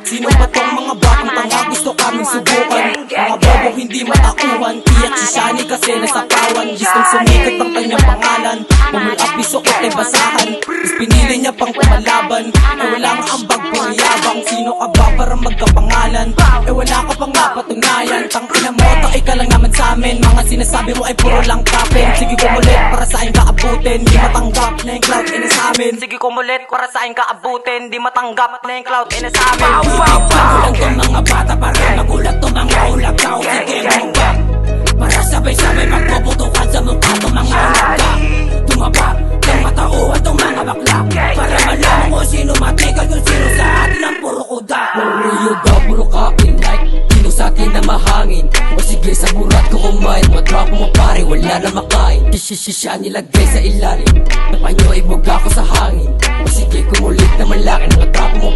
Sino ba tong mga batang tanga gusto kaming subukan? Mga bobong hindi matauhan, iyak si Shani kasi nasapawan. Gustong sumikat ang kanyang pangalan, pumulap bisokot ay basahan. Is pinili niya pang kumalaban, wala nga ambag pangiyabang. Sino ka ba para magkapangalan? Wala ka pang mapatunayan. Tangina mo, taoy ka lang naman sa amin. Mga sinasabi mo ay puro lang kapin. Sige kumulit para sa akin kaabutin, di matanggap na yung cloud ay nasa amin. Sige kumulit para sa akin kaabutin, di matanggap na yung cloud ay nasa amin. Magulang tong mga bata para magulat tong mga ulagaw. Sige mong para sabay-sabay magpuputukan sa mukha tong mga ulagaw. Tumaba ng matauhan tong mga bakla para malaman kung sino matigal, kung sino sa atin ang puro kuda. Puro daw, puro kapin like sino sa atin na mahangin. O sige sa burat ko kumain, matrapo mo pare, wala na makain. Shishisha nilagay sa ilalim, napanyo ibog ako sa hangin. O sige kumulit na malaki, matrapo mo